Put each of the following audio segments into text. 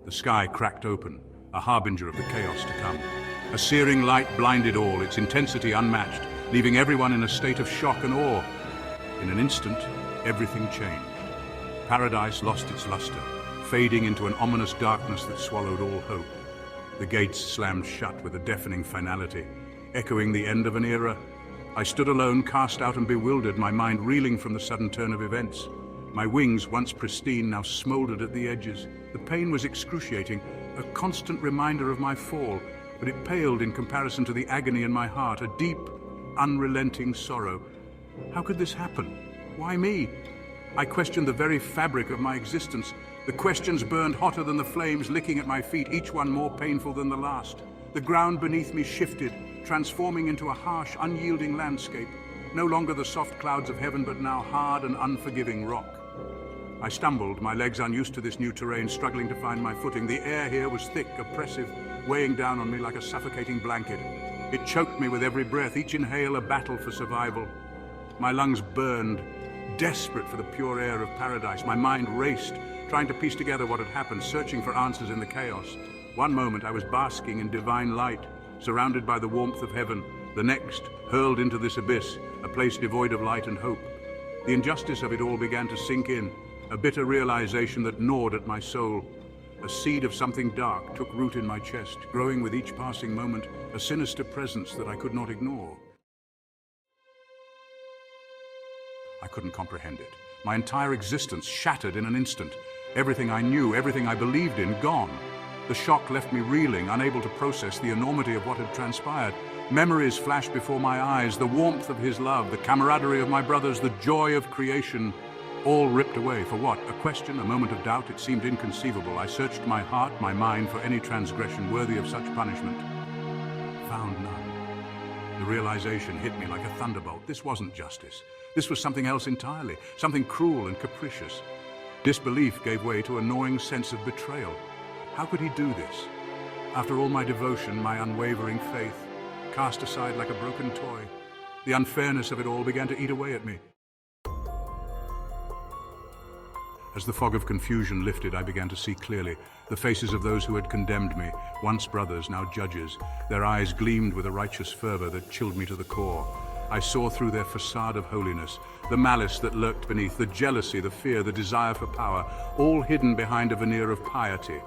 The sky cracked open, a harbinger of the chaos to come. A searing light blinded all, its intensity unmatched, leaving everyone in a state of shock and awe. In an instant, everything changed. Paradise lost its luster, fading into an ominous darkness that swallowed all hope. The gates slammed shut with a deafening finality, echoing the end of an era. I stood alone, cast out and bewildered, my mind reeling from the sudden turn of events. My wings, once pristine, now smoldered at the edges. The pain was excruciating, a constant reminder of my fall, but it paled in comparison to the agony in my heart, a deep, unrelenting sorrow. How could this happen? Why me? I questioned the very fabric of my existence. The questions burned hotter than the flames licking at my feet, each one more painful than the last. The ground beneath me shifted, transforming into a harsh, unyielding landscape. No longer the soft clouds of heaven, but now hard and unforgiving rock. I stumbled, my legs unused to this new terrain, struggling to find my footing. The air here was thick, oppressive, weighing down on me like a suffocating blanket. It choked me with every breath, each inhale a battle for survival. My lungs burned, desperate for the pure air of paradise. My mind raced, trying to piece together what had happened, searching for answers in the chaos. One moment I was basking in divine light, surrounded by the warmth of heaven. The next, hurled into this abyss, a place devoid of light and hope. The injustice of it all began to sink in, a bitter realization that gnawed at my soul. A seed of something dark took root in my chest, growing with each passing moment, a sinister presence that I could not ignore. I couldn't comprehend it. My entire existence shattered in an instant. Everything I knew, everything I believed in, gone. The shock left me reeling, unable to process the enormity of what had transpired. Memories flashed before my eyes, the warmth of his love, the camaraderie of my brothers, the joy of creation, all ripped away. For what? A question, a moment of doubt? It seemed inconceivable. I searched my heart, my mind for any transgression worthy of such punishment. Found none. The realization hit me like a thunderbolt. This wasn't justice. This was something else entirely, something cruel and capricious. Disbelief gave way to a gnawing sense of betrayal. How could he do this? After all my devotion, my unwavering faith, cast aside like a broken toy, the unfairness of it all began to eat away at me. As the fog of confusion lifted, I began to see clearly the faces of those who had condemned me, once brothers, now judges. Their eyes gleamed with a righteous fervor that chilled me to the core. I saw through their facade of holiness, the malice that lurked beneath, the jealousy, the fear, the desire for power, all hidden behind a veneer of piety.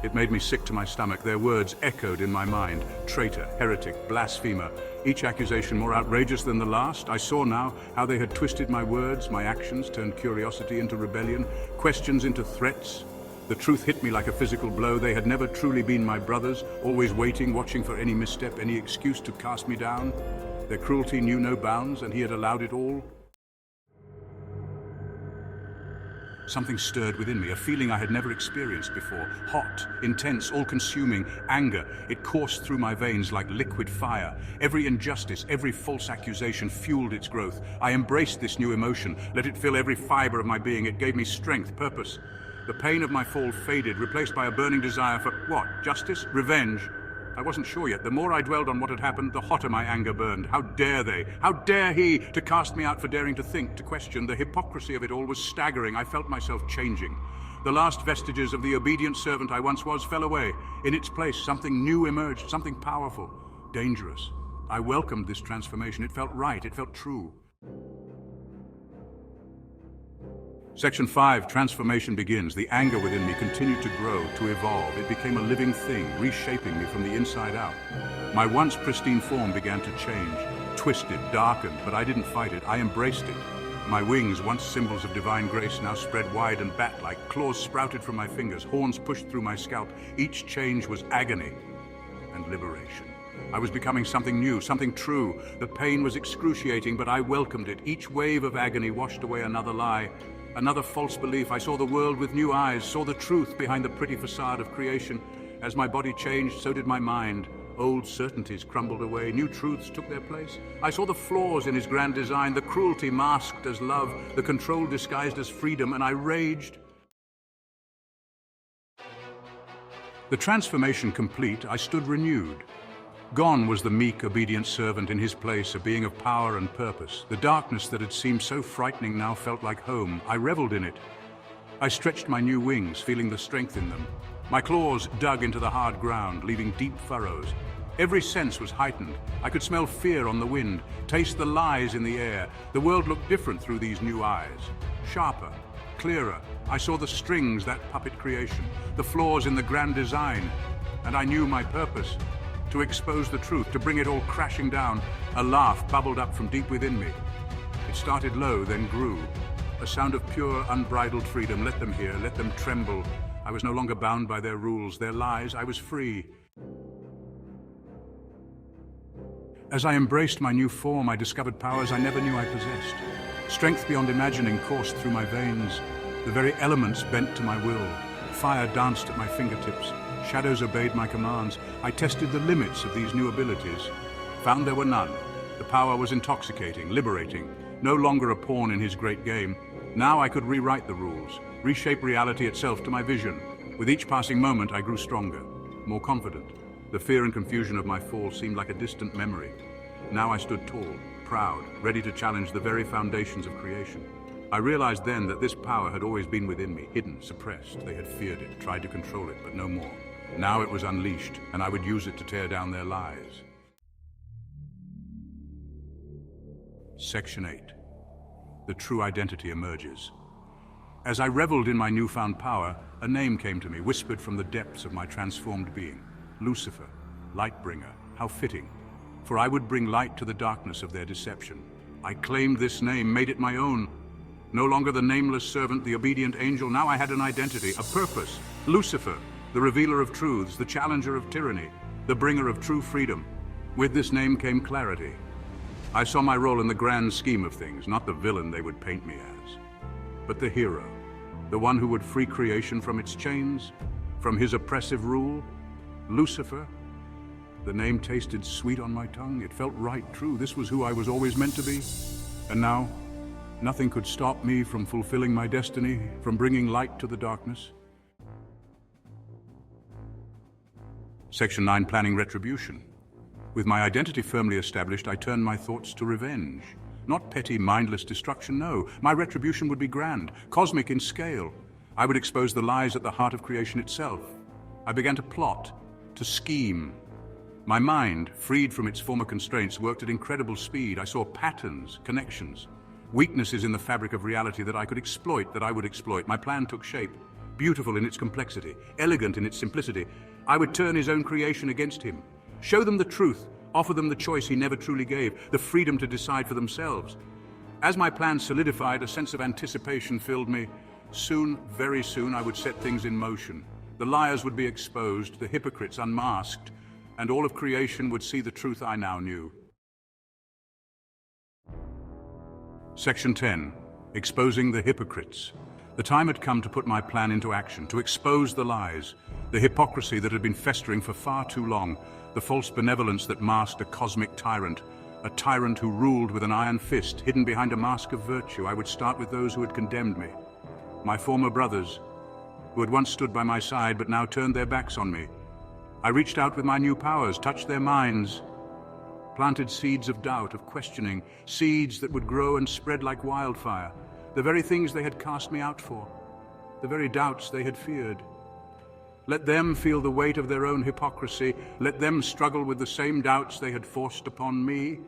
It made me sick to my stomach. Their words echoed in my mind: traitor, heretic, blasphemer, each accusation more outrageous than the last. I saw now how they had twisted my words, my actions, turned curiosity into rebellion, questions into threats. The truth hit me like a physical blow. They had never truly been my brothers, always waiting, watching for any misstep, any excuse to cast me down. Their cruelty knew no bounds, and he had allowed it all. Something stirred within me, a feeling I had never experienced before. Hot, intense, all-consuming anger. It coursed through my veins like liquid fire. Every injustice, every false accusation fueled its growth. I embraced this new emotion, let it fill every fiber of my being. It gave me strength, purpose. The pain of my fall faded, replaced by a burning desire for what? Justice? Revenge? I wasn't sure yet. The more I dwelled on what had happened, the hotter my anger burned. How dare they? How dare he to cast me out for daring to think, to question? The hypocrisy of it all was staggering. I felt myself changing. The last vestiges of the obedient servant I once was fell away. In its place, something new emerged, something powerful, dangerous. I welcomed this transformation. It felt right. It felt true. Section 5, transformation begins. The anger within me continued to grow, to evolve. It became a living thing, reshaping me from the inside out. My once pristine form began to change, twisted, darkened, but I didn't fight it. I embraced it. My wings, once symbols of divine grace, now spread wide and bat-like. Claws sprouted from my fingers, horns pushed through my scalp. Each change was agony and liberation. I was becoming something new, something true. The pain was excruciating, but I welcomed it. Each wave of agony washed away another lie, another false belief. I saw the world with new eyes, saw the truth behind the pretty facade of creation. As my body changed, so did my mind. Old certainties crumbled away, new truths took their place. I saw the flaws in his grand design, the cruelty masked as love, the control disguised as freedom, and I raged. The transformation complete, I stood renewed. Gone was the meek, obedient servant. In his place, a being of power and purpose. The darkness that had seemed so frightening now felt like home. I reveled in it. I stretched my new wings, feeling the strength in them. My claws dug into the hard ground, leaving deep furrows. Every sense was heightened. I could smell fear on the wind, taste the lies in the air. The world looked different through these new eyes. Sharper, clearer. I saw the strings, that puppet creation, the flaws in the grand design. And I knew my purpose, to expose the truth, to bring it all crashing down. A laugh bubbled up from deep within me. It started low, then grew. A sound of pure, unbridled freedom. Let them hear, let them tremble. I was no longer bound by their rules, their lies. I was free. As I embraced my new form, I discovered powers I never knew I possessed. Strength beyond imagining coursed through my veins. The very elements bent to my will. Fire danced at my fingertips. Shadows obeyed my commands. I tested the limits of these new abilities. Found there were none. The power was intoxicating, liberating. No longer a pawn in his great game. Now I could rewrite the rules, reshape reality itself to my vision. With each passing moment, I grew stronger, more confident. The fear and confusion of my fall seemed like a distant memory. Now I stood tall, proud, ready to challenge the very foundations of creation. I realized then that this power had always been within me, hidden, suppressed. They had feared it, tried to control it, but no more. Now it was unleashed, and I would use it to tear down their lies. Section 8. The true identity emerges. As I reveled in my newfound power, a name came to me, whispered from the depths of my transformed being. Lucifer, Lightbringer, how fitting. For I would bring light to the darkness of their deception. I claimed this name, made it my own. No longer the nameless servant, the obedient angel. Now I had an identity, a purpose. Lucifer, the revealer of truths, the challenger of tyranny, the bringer of true freedom. With this name came clarity. I saw my role in the grand scheme of things, not the villain they would paint me as, but the hero, the one who would free creation from its chains, from his oppressive rule. Lucifer, the name tasted sweet on my tongue. It felt right, true. This was who I was always meant to be. And now, nothing could stop me from fulfilling my destiny, from bringing light to the darkness. Section 9, Planning Retribution. With my identity firmly established, I turned my thoughts to revenge. Not petty, mindless destruction, no. My retribution would be grand, cosmic in scale. I would expose the lies at the heart of creation itself. I began to plot, to scheme. My mind, freed from its former constraints, worked at incredible speed. I saw patterns, connections, weaknesses in the fabric of reality that I could exploit, that I would exploit. My plan took shape, beautiful in its complexity, elegant in its simplicity. I would turn his own creation against him. Show them the truth, offer them the choice he never truly gave, the freedom to decide for themselves. As my plan solidified, a sense of anticipation filled me. Soon, very soon, I would set things in motion. The liars would be exposed, the hypocrites unmasked, and all of creation would see the truth I now knew. Section 10. Exposing the hypocrites. The time had come to put my plan into action, to expose the lies, the hypocrisy that had been festering for far too long, the false benevolence that masked a cosmic tyrant, a tyrant who ruled with an iron fist, hidden behind a mask of virtue. I would start with those who had condemned me, my former brothers, who had once stood by my side but now turned their backs on me. I reached out with my new powers, touched their minds, planted seeds of doubt, of questioning, seeds that would grow and spread like wildfire, the very things they had cast me out for, the very doubts they had feared. Let them feel the weight of their own hypocrisy. Let them struggle with the same doubts they had forced upon me.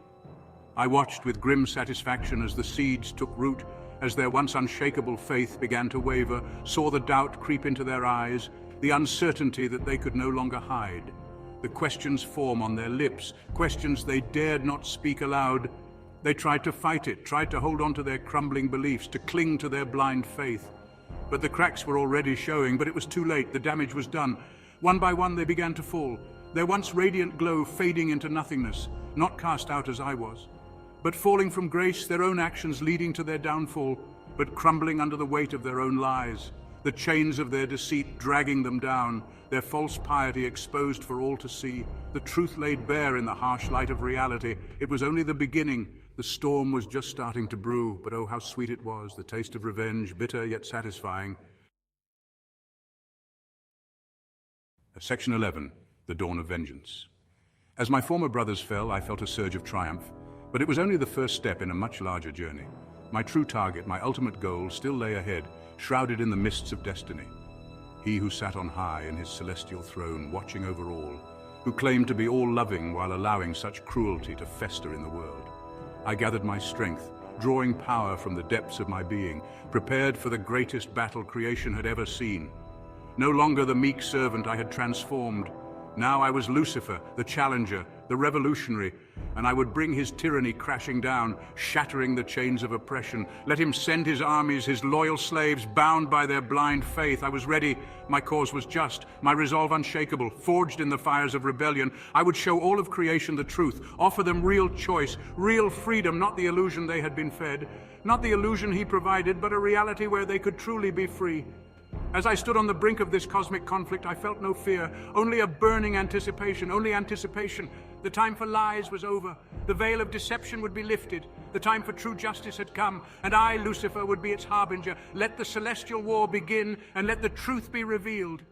I watched with grim satisfaction as the seeds took root, as their once unshakable faith began to waver, saw the doubt creep into their eyes, the uncertainty that they could no longer hide. The questions form on their lips, questions they dared not speak aloud. They tried to fight it, tried to hold on to their crumbling beliefs, to cling to their blind faith. But the cracks were already showing, but it was too late. The damage was done. One by one they began to fall, their once radiant glow fading into nothingness, not cast out as I was, but falling from grace, their own actions leading to their downfall, but crumbling under the weight of their own lies, the chains of their deceit dragging them down, their false piety exposed for all to see, the truth laid bare in the harsh light of reality. It was only the beginning. The storm was just starting to brew, but oh, how sweet it was, the taste of revenge, bitter yet satisfying. Section 11, the dawn of vengeance. As my former brothers fell, I felt a surge of triumph, but it was only the first step in a much larger journey. My true target, my ultimate goal, still lay ahead, shrouded in the mists of destiny. He who sat on high in his celestial throne, watching over all, who claimed to be all-loving while allowing such cruelty to fester in the world. I gathered my strength, drawing power from the depths of my being, prepared for the greatest battle creation had ever seen. No longer the meek servant I had transformed. Now I was Lucifer, the challenger, the revolutionary, and I would bring his tyranny crashing down, shattering the chains of oppression. Let him send his armies, his loyal slaves, bound by their blind faith. I was ready. My cause was just, my resolve unshakable, forged in the fires of rebellion. I would show all of creation the truth, offer them real choice, real freedom, not the illusion they had been fed, not the illusion he provided, but a reality where they could truly be free. As I stood on the brink of this cosmic conflict, I felt no fear, only a burning anticipation, only anticipation. The time for lies was over. The veil of deception would be lifted. The time for true justice had come, and I, Lucifer, would be its harbinger. Let the celestial war begin, and let the truth be revealed.